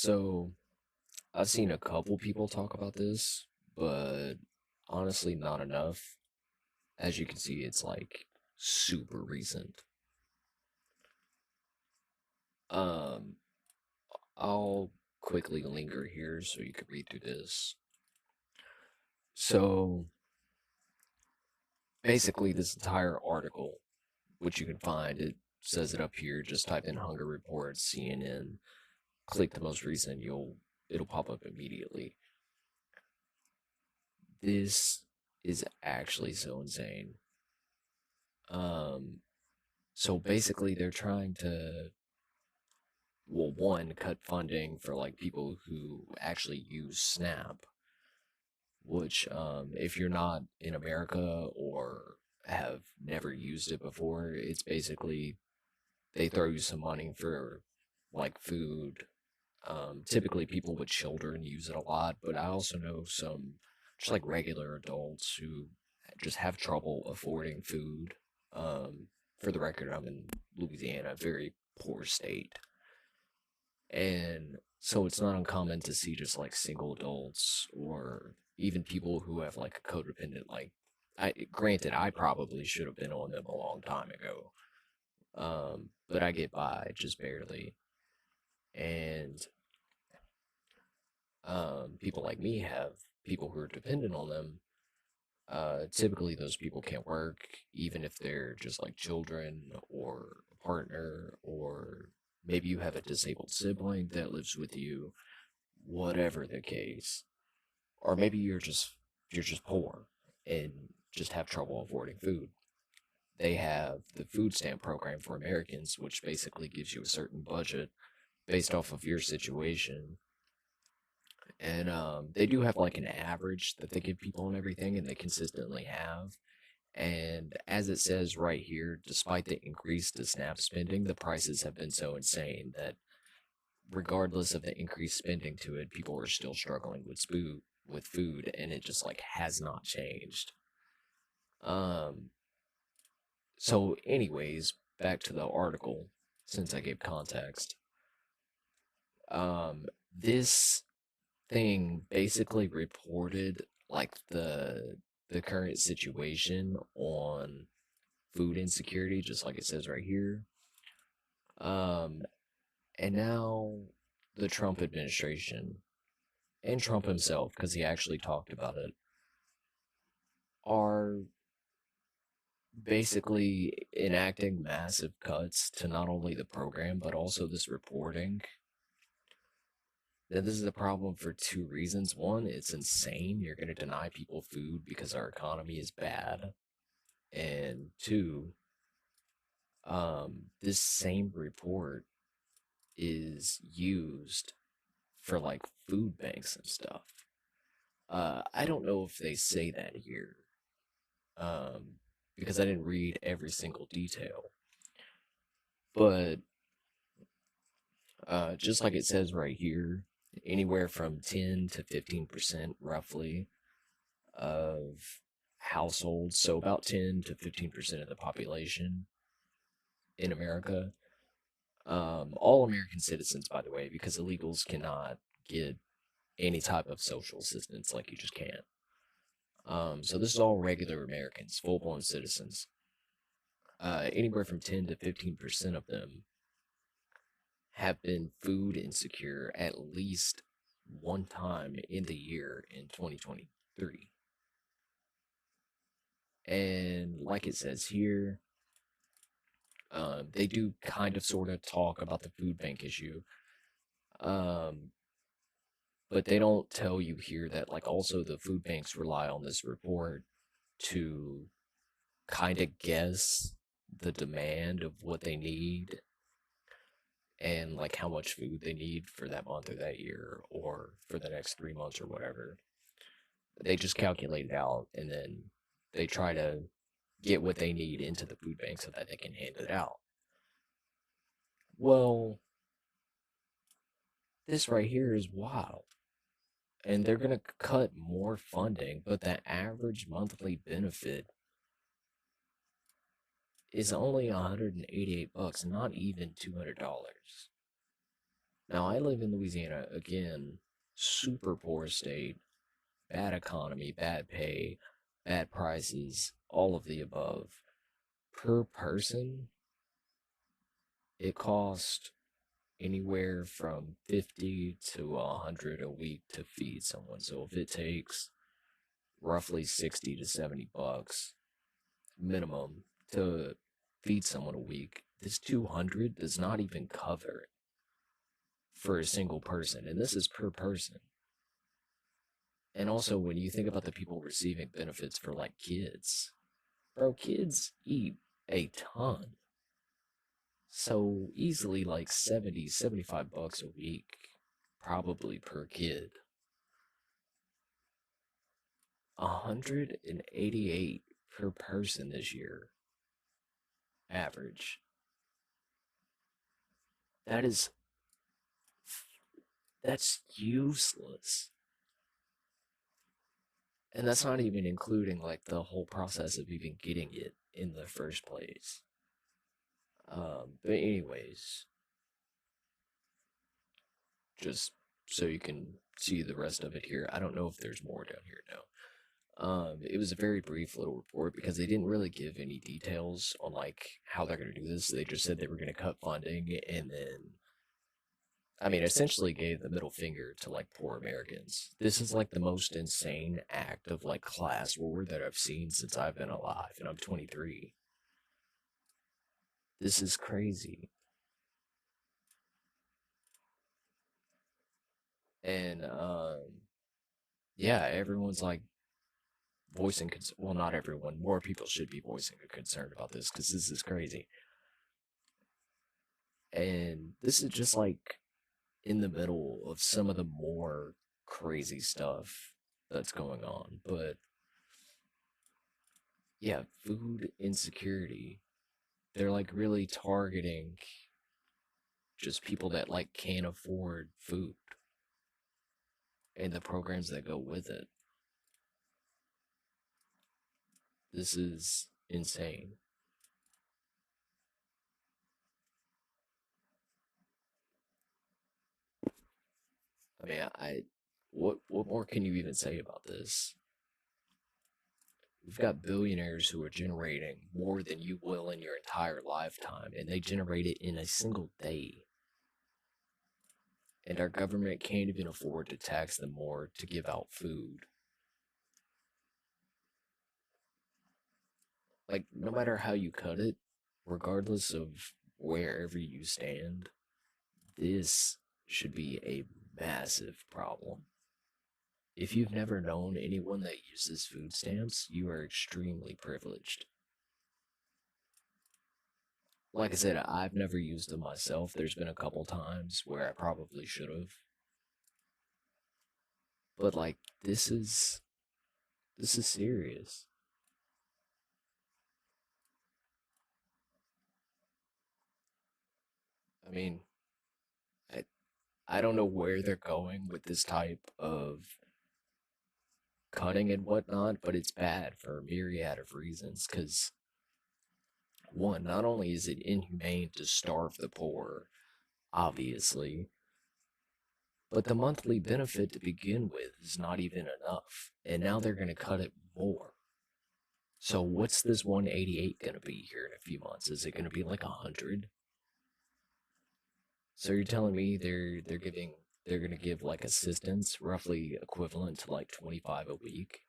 So I've seen a couple people talk about this, but honestly, not enough. As you can see, it's like super recent. Um, I'll quickly linger here so you can read through this. So basically, this entire article, which you can find, it says it up here. Just type in Hunger Reports, CNN, click the most recent, it'll pop up immediately. This is actually so insane. Um, so basically, they're trying to, well, one, cut funding for like people who actually use Snap, which, if you're not in America or have never used it before, it's basically they throw you some money for like food. Typically, people with children use it a lot, but I also know some just like regular adults who just have trouble affording food. For the record, I'm in Louisiana, a very poor state. And so it's not uncommon to see just like single adults or even people who have like a codependent, like, granted, I probably should have been on them a long time ago. But I get by just barely. And people like me have people who are dependent on them. Typically, those people can't work, even if they're just like children or a partner, or maybe you have a disabled sibling that lives with you, whatever the case. Or maybe you're just poor and just have trouble affording food. They have the food stamp program for Americans, which basically gives you a certain budget based off of your situation. And they do have like an average that they give people and everything, and they consistently have. And as it says right here, despite the increase to SNAP spending, the prices have been so insane that regardless of the increased spending to it, people are still struggling with food, and it just like has not changed. Um, so anyways, back to the article, since I gave context. Um, this thing basically reported like the current situation on food insecurity, just like it says right here. Um, and now the Trump administration and Trump himself, because he actually talked about it, are basically enacting massive cuts to not only the program but also this reporting. Now, this is a problem for two reasons. One, it's insane. You're going to deny people food because our economy is bad. And two, this same report is used for like food banks and stuff. I don't know if they say that here, um, because I didn't read every single detail. But just like it says right here, anywhere from 10 to 15% roughly of households, so about 10 to 15% of the population in America, all American citizens, by the way, because illegals cannot get any type of social assistance, like you just can't. So this is all regular Americans, full blown citizens. Anywhere from 10 to 15% of them have been food insecure at least one time in the year in 2023. And like it says here, they do kind of sort of talk about the food bank issue. Um, but they don't tell you here that like also the food banks rely on this report to kind of guess the demand of what they need and like how much food they need for that month or that year or for the next 3 months or whatever. They just calculate it out and then they try to get what they need into the food bank so that they can hand it out. Well, this right here is wild. And they're going to cut more funding, but the average monthly benefit is only $188, not even $200. Now, I live in Louisiana, again, super poor state, bad economy, bad pay, bad prices, all of the above. Per person, it costs anywhere from 50 to 100 a week to feed someone. So if it takes roughly 60 to 70 bucks minimum to feed someone a week, this 200 does not even cover it for a single person. And this is per person. And also, when you think about the people receiving benefits for like kids, bro, kids eat a ton. So easily like 70, 75 bucks a week, probably per kid. 188 per person this year, average. That is, that's useless. And that's not even including like the whole process of even getting it in the first place. But anyways, just so you can see the rest of it here. I don't know if there's more down here now. It was a very brief little report because they didn't really give any details on like how they're going to do this. They just said they were going to cut funding and then, I mean, essentially gave the middle finger to like poor Americans. This is like the most insane act of like class war that I've seen since I've been alive, and I'm 23. This is crazy. And yeah, everyone's like voicing well, not everyone. More people should be voicing a concern about this because this is crazy. And this is just like in the middle of some of the more crazy stuff that's going on. But yeah, food insecurity. They're like really targeting just people that like can't afford food and the programs that go with it. This is insane. I mean, what more can you even say about this? We've got billionaires who are generating more than you will in your entire lifetime, and they generate it in a single day. And our government can't even afford to tax them more to give out food. Like, no matter how you cut it, regardless of wherever you stand, this should be a massive problem. If you've never known anyone that uses food stamps, you are extremely privileged. Like I said, I've never used them myself. There's been a couple times where I probably should have. But like this is serious. I mean, I I don't know where they're going with this type of cutting and whatnot, but it's bad for a myriad of reasons. Because one, not only is it inhumane to starve the poor, obviously, but the monthly benefit to begin with is not even enough. And now they're going to cut it more. So what's this 188 going to be here in a few months? Is it going to be like 100? So you're telling me they're going to give like assistance roughly equivalent to like 25 a week?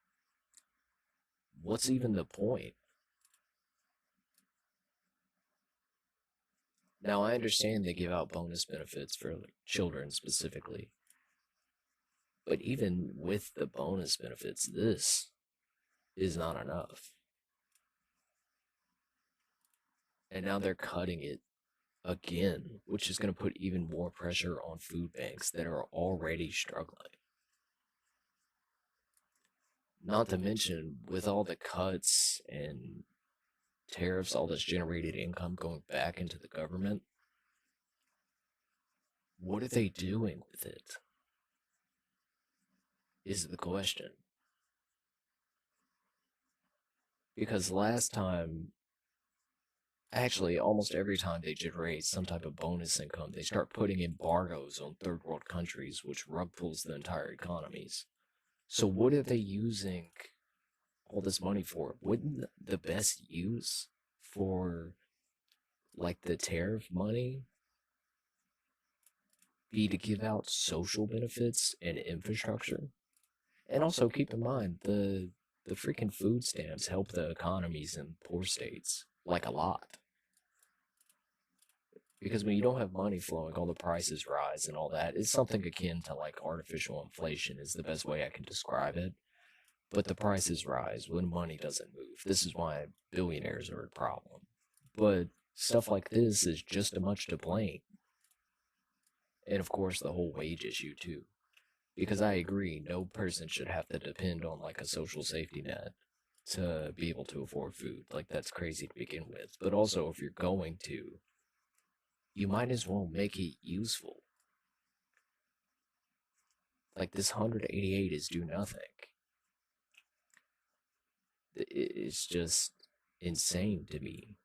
What's even the point? Now I understand they give out bonus benefits for like children specifically, but even with the bonus benefits, this is not enough. And now they're cutting it again, which is going to put even more pressure on food banks that are already struggling. Not to mention, with all the cuts and tariffs, all this generated income going back into the government, what are they doing with it? Is the question. Because last time, Actually, almost every time they generate some type of bonus income, they start putting embargoes on third world countries, which rug pulls the entire economies. So, what are they using all this money for? Wouldn't the best use for like the tariff money be to give out social benefits and infrastructure? And also keep in mind the freaking food stamps help the economies in poor states like a lot. Because when you don't have money flowing, all the prices rise and all that. It's something akin to like artificial inflation is the best way I can describe it. But the prices rise when money doesn't move. This is why billionaires are a problem. But stuff like this is just as much to blame. And of course, the whole wage issue, too. Because I agree, no person should have to depend on like a social safety net to be able to afford food. Like, that's crazy to begin with. But also, if you're going to, you might as well make it useful. Like, this 188 is do nothing. It's just insane to me.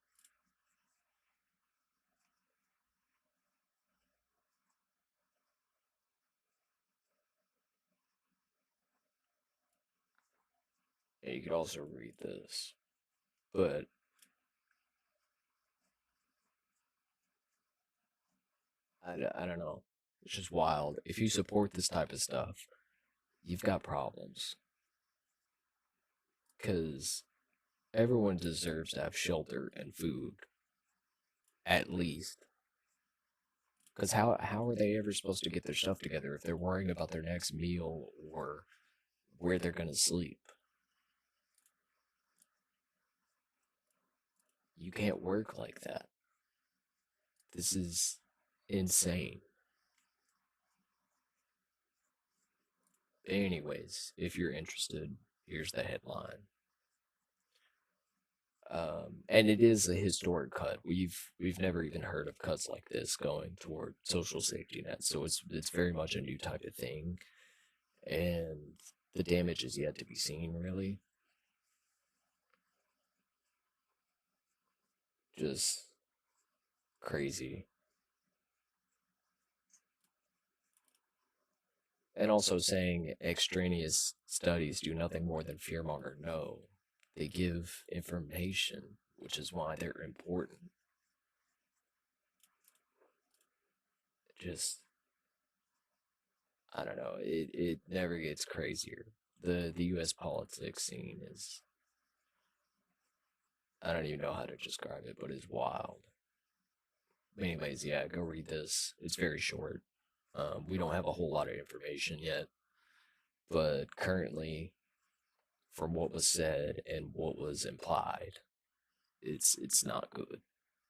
And you could also read this. But I don't know. It's just wild. If you support this type of stuff, you've got problems. Because everyone deserves to have shelter and food, at least. Because how are they ever supposed to get their stuff together if they're worrying about their next meal or where they're going to sleep? You can't work like that. This is insane. Anyways, if you're interested, here's the headline. And it is a historic cut. We've never even heard of cuts like this going toward social safety nets. So it's very much a new type of thing, and the damage is yet to be seen. Really, just crazy. And also saying extraneous studies do nothing more than fearmonger. No, they give information, which is why they're important. Just I don't know. It never gets crazier. The U.S. politics scene is I don't even know how to describe it, but it's wild. Anyways, yeah, go read this. It's very short. We don't have a whole lot of information yet, but currently, from what was said and what was implied, it's not good.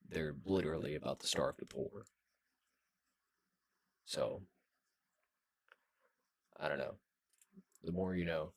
They're literally about to starve the poor. So I don't know. The more you know.